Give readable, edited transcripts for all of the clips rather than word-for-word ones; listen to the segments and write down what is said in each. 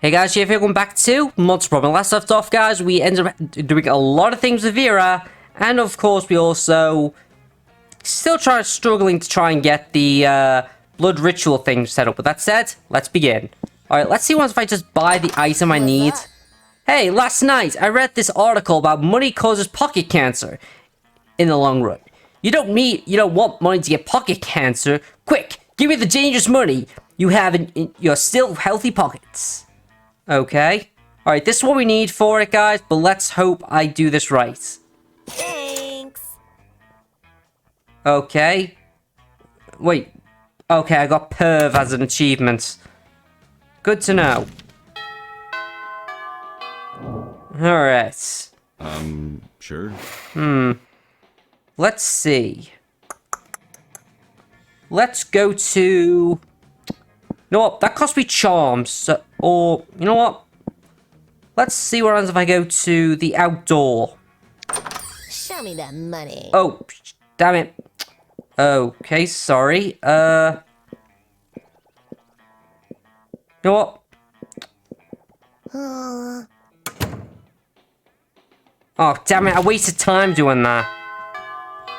Hey guys, here welcome back to monsterprom. And last left off, guys, we ended up doing a lot of things with Vera, and of course we also still struggling to try and get the blood ritual thing set up. With that said, let's begin. Alright, let's see once if I just buy the item I need. Hey, last night I read this article about money causes pocket cancer in the long run. You don't want money to get pocket cancer. Quick, give me the dangerous money you have in your still healthy pockets. Okay. Alright, this is what we need for it, guys, but let's hope I do this right. Thanks. Okay. Wait. Okay, I got perv as an achievement. Good to know. Alright. Sure. Let's see. Let's go to... You know what? That cost me charms. So, or, you know what? Let's see what happens if I go to the outdoor. Show me that money. Oh, damn it. Okay, sorry. You know what? Oh, damn it. I wasted time doing that.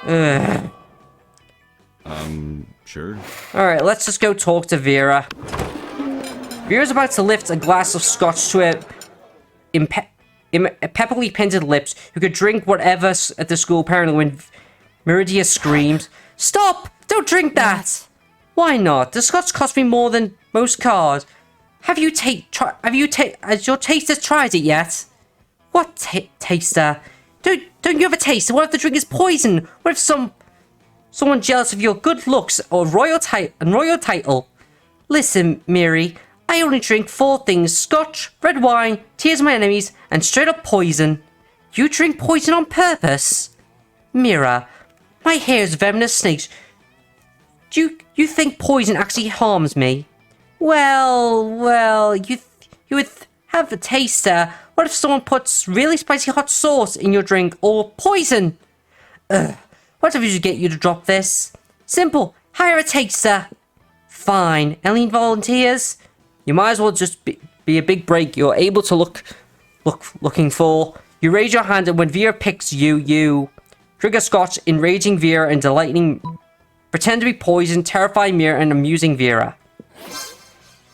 Ugh. Sure. Alright, let's just go talk to Vera. Vera's about to lift a glass of scotch to her impeccably painted lips, who could drink whatever at the school, apparently, when Meridia screams, "Stop! Don't drink that!" Why not? The scotch cost me more than most cars. Has your taster tried it yet? What taster? Don't you have a taster? What if the drink is poison? What if someone jealous of your good looks or royal title? Listen, Miri, I only drink 4 things: scotch, red wine, tears of my enemies, and straight up poison. You drink poison on purpose? Mira, my hair is venomous snakes. Do you think poison actually harms me? Well, you would have a taster. What if someone puts really spicy hot sauce in your drink, or poison? Whatever should get you to drop this. Simple. Hire a taster. Fine. Any volunteers? You might as well just be a big break you're able to looking for. You raise your hand, and when Vera picks you drink a scotch, enraging Vera and delighting. Pretend to be poisoned, terrifying Mira, and amusing Vera.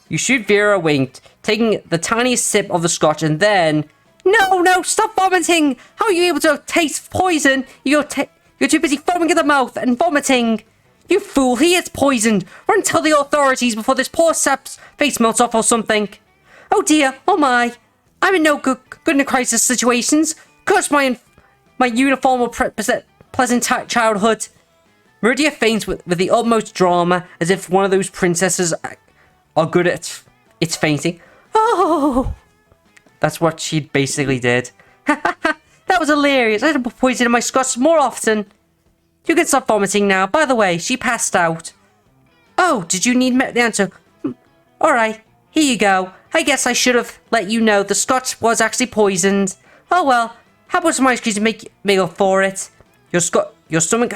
You shoot Vera winked, taking the tiniest sip of the scotch, and then... No, stop vomiting! How are you able to taste poison? You're too busy foaming at the mouth and vomiting. You fool, he is poisoned. Run and tell the authorities before this poor sap's face melts off or something. Oh dear, oh my. I'm in no good in crisis situations. Curse my uniform or pleasant childhood. Meridia faints with the utmost drama, as if one of those princesses are good at its fainting. Oh! That's what she basically did. That was hilarious. I had to put poison in my scotch more often. You can stop vomiting now. By the way, she passed out. Oh, did you need the answer? Alright, here you go. I guess I should have let you know the scotch was actually poisoned. Oh well, how about some ice cream to make up for it? Your stomach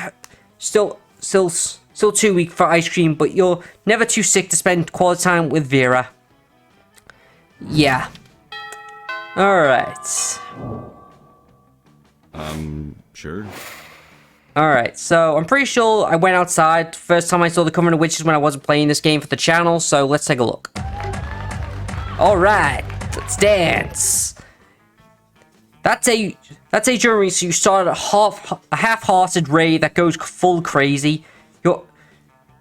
still too weak for ice cream, but you're never too sick to spend quality time with Vera. Yeah. Alright. Sure. Alright, so I'm pretty sure I went outside. First time I saw the Coven of Witches when I wasn't playing this game for the channel, so let's take a look. Alright, let's dance. That's a journey, so you start a half-hearted raid that goes full crazy. You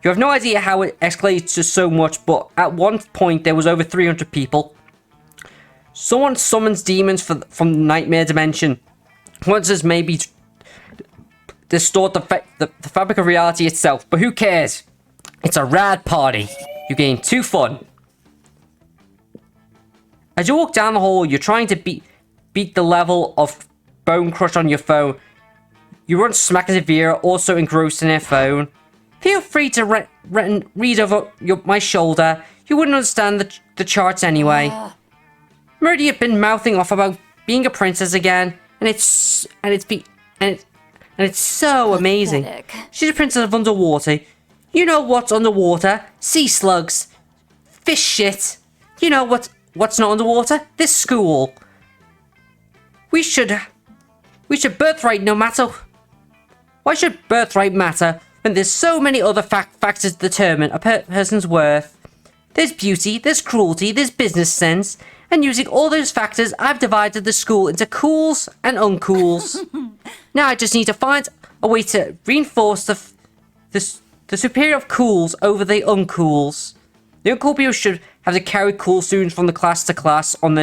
have no idea how it escalates to so much, but at one point there was over 300 people. Someone summons demons from the nightmare dimension. Once maybe distort the fabric of reality itself, but who cares? It's a rad party. You gain 2 fun. As you walk down the hall, you're trying to beat the level of Bone Crush on your phone. You run smack into Vera, also engrossed in her phone. Feel free to read over my shoulder. You wouldn't understand the charts anyway. Meridia had been mouthing off about being a princess again, and it's so amazing. Pathetic. She's a princess of underwater. You know what's underwater? Sea slugs, fish shit. You know what what's not underwater? This school. We should birthright no matter. Why should birthright matter when there's so many other factors to determine a person's worth? There's beauty, there's cruelty, there's business sense, and using all those factors, I've divided the school into cools and uncools. Now I just need to find a way to reinforce the superior of cools over the uncools. The uncool people should have to carry cool students from the class to class on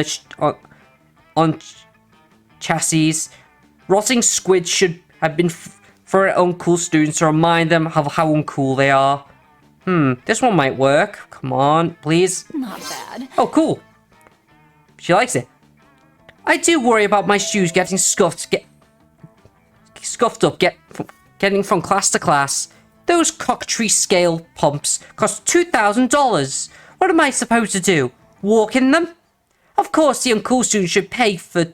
on chassis. Rotting squids should have been for uncool students to remind them of how uncool they are. This one might work. Come on, please. Not bad. Oh, cool. She likes it. I do worry about my shoes getting scuffed up, getting from class to class. Those cockatree scale pumps cost $2,000. What am I supposed to do? Walk in them? Of course, the uncool students should pay for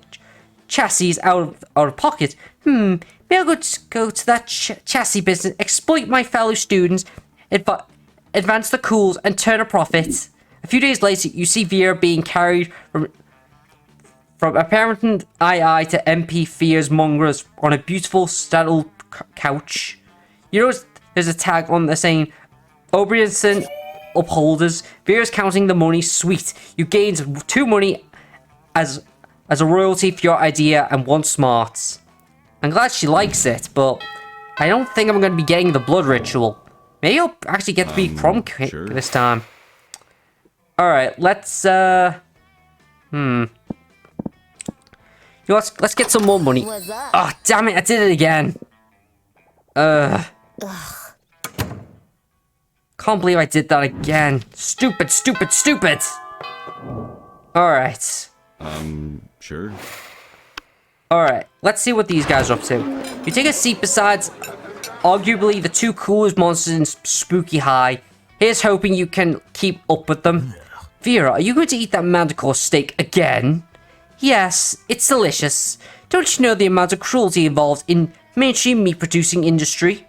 chassis out of pocket. Maybe I'll go to that chassis business, exploit my fellow students, advance the cools, and turn a profit. A few days later, you see Vera being carried from apparent II to MP Fear's Mongrels on a beautiful saddle couch. You notice there's a tag on there saying, Obrianson Upholders. Vera's counting the money. Sweet. You gained 2 money as a royalty for your idea and 1 smarts. I'm glad she likes it, but I don't think I'm going to be getting the blood ritual. Maybe I'll actually get to be prom sure. this time. Alright, let's, You know, let's get some more money. What's up? Oh, damn it, I did it again. Can't believe I did that again. Stupid, stupid, stupid. Alright. Sure. Alright, let's see what these guys are up to. You take a seat beside arguably the 2 coolest monsters in Spooky High. Here's hoping you can keep up with them. Vera, are you going to eat that manticore steak again? Yes, it's delicious. Don't you know the amount of cruelty involved in mainstream meat-producing industry?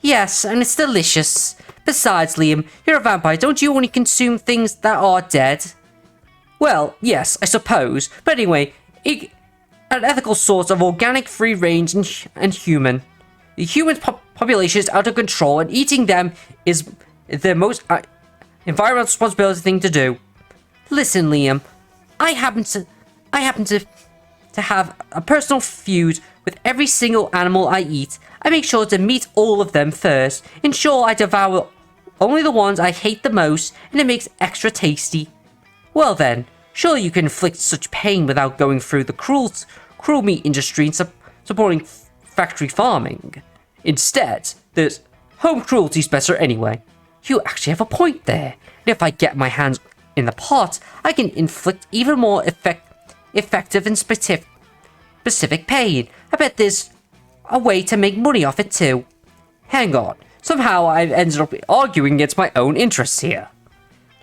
Yes, and it's delicious. Besides, Liam, you're a vampire. Don't you only consume things that are dead? Well, yes, I suppose. But anyway, an ethical source of organic, free-range, and human. The human population is out of control, and eating them is the most environmental responsibility thing to do. Listen, Liam, I happen to have a personal feud with every single animal I eat. I make sure to meet all of them first. Ensure I devour only the ones I hate the most, and it makes extra tasty. Well then, surely you can inflict such pain without going through the cruel meat industry and supporting factory farming. Instead, there's home cruelty's better anyway. You actually have a point there. And if I get my hands in the pot, I can inflict even more effective and specific pain. I bet there's a way to make money off it too. Hang on. Somehow I've ended up arguing against my own interests here.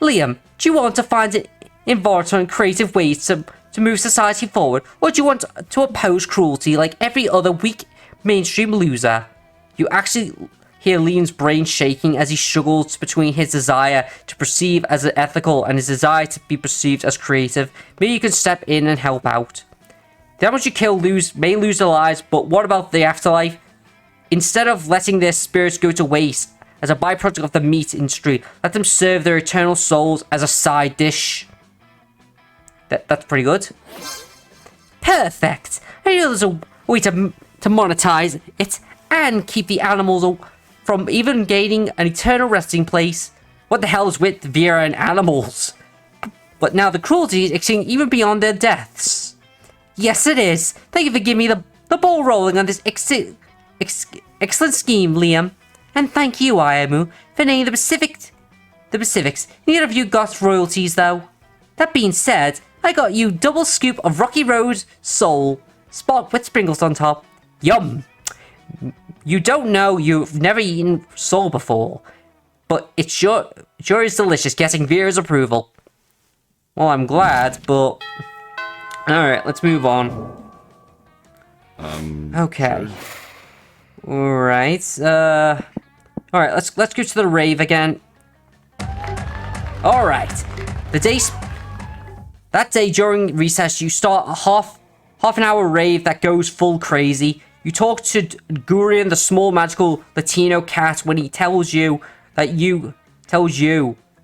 Liam, do you want to find innovative and creative ways to move society forward, or do you want to oppose cruelty like every other weak mainstream loser? You actually hear Liam's brain shaking as he struggles between his desire to perceive as ethical and his desire to be perceived as creative. Maybe you can step in and help out. The animals you kill may lose their lives, but what about the afterlife? Instead of letting their spirits go to waste as a byproduct of the meat industry, let them serve their eternal souls as a side dish. That's pretty good. Perfect! I know there's a way to monetize it and keep the animals from even gaining an eternal resting place. What the hell is with Vera and animals? But now the cruelty is extending even beyond their deaths. Yes, it is. Thank you for giving me the ball rolling on this excellent scheme, Liam. And thank you, Ayamu, for naming the Pacifics. Neither of you got royalties, though. That being said, I got you double scoop of Rocky Road Soul, spot with sprinkles on top. Yum! You don't know you've never eaten soul before, but it sure is delicious, getting Vera's approval. Well, I'm glad, but... Alright, let's move on. Okay. Sure. Alright, alright, let's go to the rave again. Alright. The That day during recess, you start a half an hour rave that goes full crazy. You talk to Gurion, the small magical Latino cat, when he tells you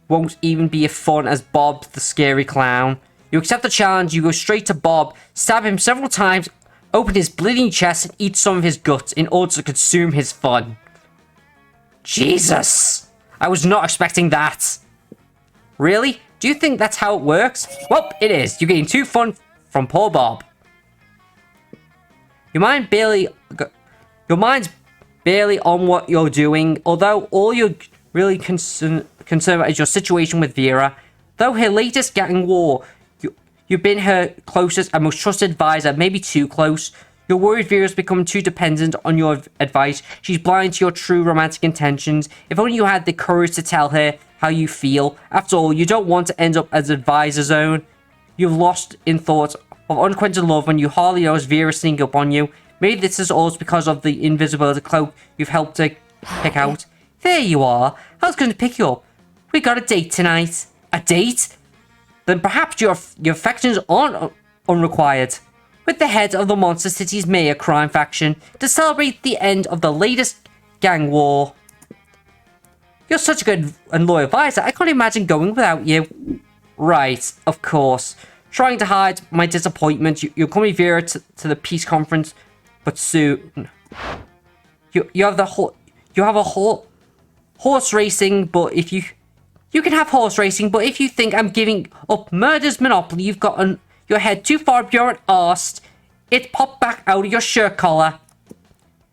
won't even be as fun as Bob the scary clown. You accept the challenge, you go straight to Bob, stab him several times, open his bleeding chest, and eat some of his guts in order to consume his fun. Jesus! I was not expecting that. Really? Do you think that's how it works? Well, it is. You're getting too fun from poor Bob. Your mind's barely on what you're doing, although all you're really concerned about is your situation with Vera. Though her latest gang war, you've been her closest and most trusted advisor, maybe too close. You're worried Vera's become too dependent on your advice. She's blind to your true romantic intentions. If only you had the courage to tell her how you feel. After all, you don't want to end up as advisor's own. You've lost in thoughts of unquenchable love when you hardly notice Vera sneaking up on you. Maybe this is all because of the invisibility cloak you've helped to pick out. There you are. I was going to pick you up. We got a date tonight. A date? Then perhaps your affections aren't unrequired. With the head of the Monster City's mayor crime faction to celebrate the end of the latest gang war. You're such a good and loyal advisor, I can't imagine going without you. Right, of course. Trying to hide my disappointment, you'll come with Vera to the peace conference, but soon. You have a horse racing, but if you can have horse racing, but if you think I'm giving up murder's monopoly, you've got your head too far up your arse. It popped back out of your shirt collar.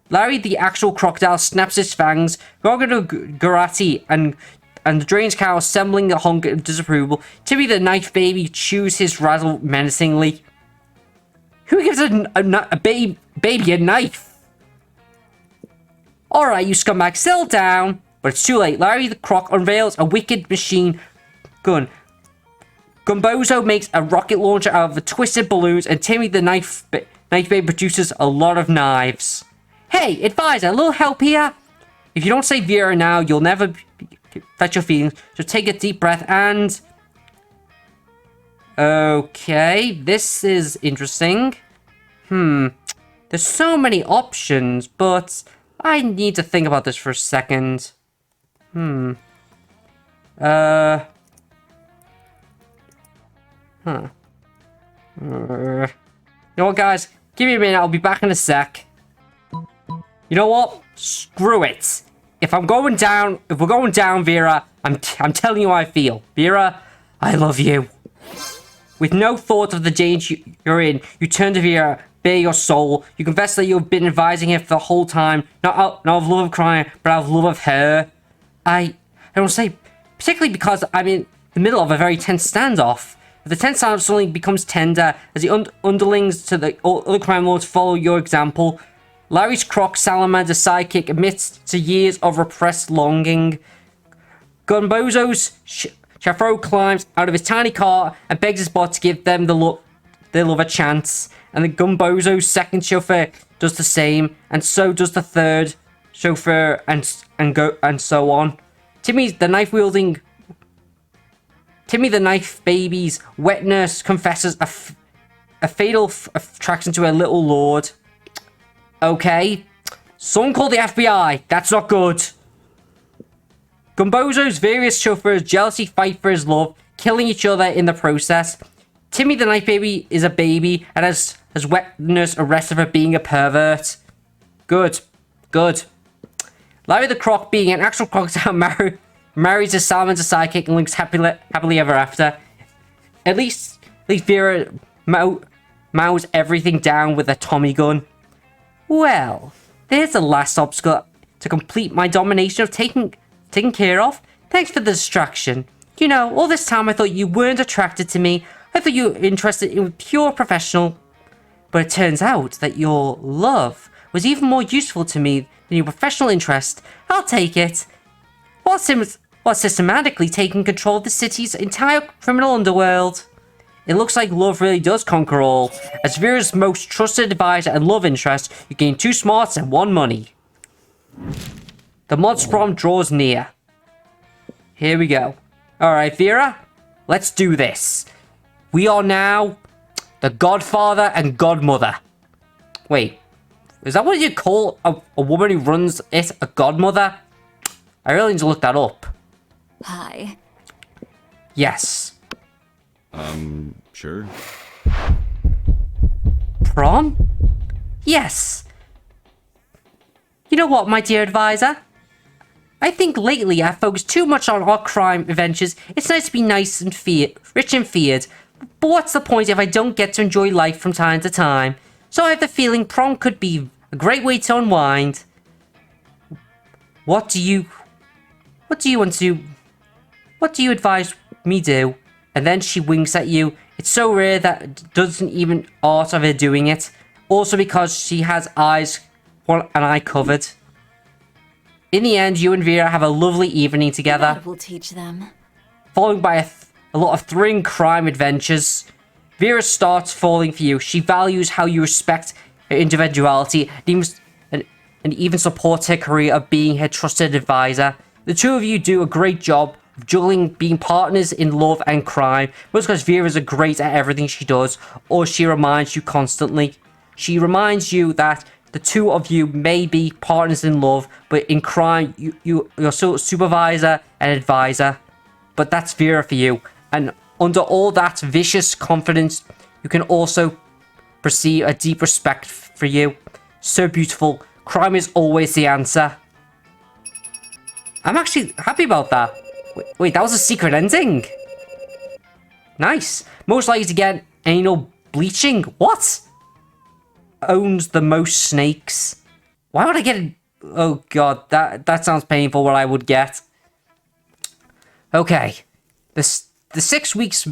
Larry, the actual crocodile, snaps his fangs. Garati and the Drain's cow assembling a hunk of disapproval. Timmy the knife baby chews his razzle menacingly. Who gives a baby a knife? Alright, you scumbag, settle down. But it's too late. Larry the croc unveils a wicked machine gun. Gumbozo makes a rocket launcher out of the twisted balloons, and Timmy the knife baby produces a lot of knives. Hey, advisor, a little help here? If you don't say Vera now, you'll never fetch your feelings. So take a deep breath and... Okay, this is interesting. There's so many options, but I need to think about this for a second. You know what, guys? Give me a minute. I'll be back in a sec. You know what? Screw it. If we're going down, Vera, I'm telling you how I feel. Vera, I love you. With no thought of the danger you're in, you turn to Vera, bare your soul. You confess that you've been advising her for the whole time, not out of love of crime, but out of love of her. I don't say, particularly because I'm in the middle of a very tense standoff. If the tense standoff suddenly becomes tender, as the underlings to the other crime lords follow your example, Larry's croc salamander sidekick admits to years of repressed longing. Gumbozo's Chafro climbs out of his tiny car and begs his bot to give them their love a chance. And the Gumbozo's second chauffeur does the same, and so does the third chauffeur, and so on. Timmy the knife baby's wet nurse confesses a fatal attraction to her little lord. Okay, someone call the FBI. That's not good. Gumbozo's various chauffeurs jealously fight for his love, killing each other in the process. Timmy the knife baby is a baby and has wet nurse arrested for being a pervert. Good. Larry the croc, being an actual crocodile, marries his salamander sidekick and lives happily ever after. At least Vera mows everything down with a Tommy gun. Well, there's the last obstacle to complete my domination of taken care of. Thanks for the distraction. You know, all this time I thought you weren't attracted to me. I thought you were interested in pure professional. But it turns out that your love was even more useful to me than your professional interest. I'll take it. While systematically taking control of the city's entire criminal underworld. It looks like love really does conquer all. As Vera's most trusted advisor and love interest, you gain 2 smarts and 1 money. The monsterprom draws near. Here we go. Alright, Vera, let's do this. We are now the godfather and godmother. Wait, is that what you call a woman who runs it, a godmother? I really need to look that up. Hi. Yes. Sure. Prom? Yes. You know what, my dear advisor? I think lately I've focused too much on our crime adventures. It's nice to be nice and rich and feared. But what's the point if I don't get to enjoy life from time to time? So I have the feeling prom could be a great way to unwind. What do you want to... What do you advise me do? And then she winks at you. It's so rare that it doesn't even art of her doing it. Also because she has one eye covered. In the end, you and Vera have a lovely evening together. That will teach them. Followed by a lot of thrilling crime adventures. Vera starts falling for you. She values how you respect her individuality and even supports her career of being her trusted advisor. The two of you do a great job of juggling being partners in love and crime. Most because Vera's great at everything she does, or she reminds you constantly. She reminds you that the two of you may be partners in love, but in crime, you're still supervisor and advisor. But that's Vera for you. And under all that vicious confidence, you can also perceive a deep respect for you. So beautiful. Crime is always the answer. I'm actually happy about that. Wait, that was a secret ending. Nice. Most likely to get anal bleaching. What? Owns the most snakes. Why would I get... Oh god, that sounds painful what I would get. Okay. The 6 weeks...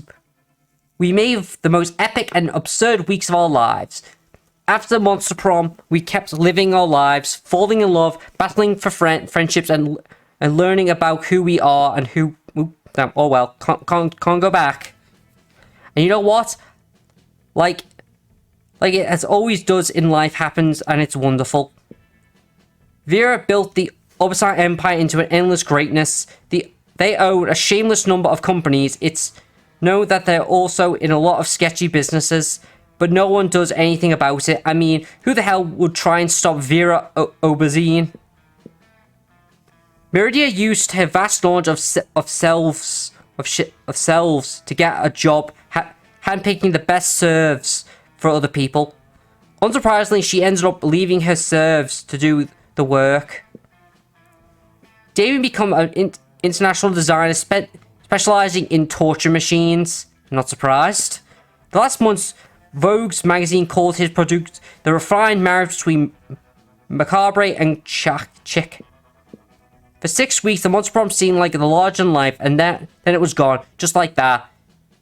We made the most epic and absurd weeks of our lives. After the Monster Prom, we kept living our lives, falling in love, battling for friendships, and learning about who we are and who... Damn, oh well, can't go back. And you know what? Like it as always does in life happens, and it's wonderful. Vera built the Upside Empire into an endless greatness. They own a shameless number of companies. It's known that they're also in a lot of sketchy businesses, but no one does anything about it. I mean, who the hell would try and stop Vera Aubergine? Meridia used her vast knowledge of selves to get a job, handpicking the best serves for other people. Unsurprisingly, she ended up leaving her serves to do the work. Damien became an international designer specializing in torture machines. Not surprised. The last month, Vogue's magazine called his product the refined marriage between macabre and chick. For 6 weeks, the Monster Prom seemed like the larger than life, and then it was gone, just like that.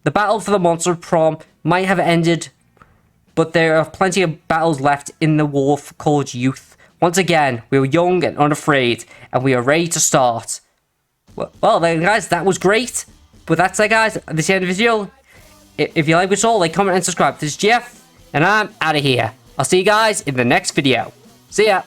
The battle for the Monster Prom might have ended, but there are plenty of battles left in the war called youth. Once again, we were young and unafraid, and we are ready to start. Well then, guys, that was great. But that's it, guys. This is the end of the video. If you like this all, like, comment, and subscribe. This is Jeff, and I'm out of here. I'll see you guys in the next video. See ya.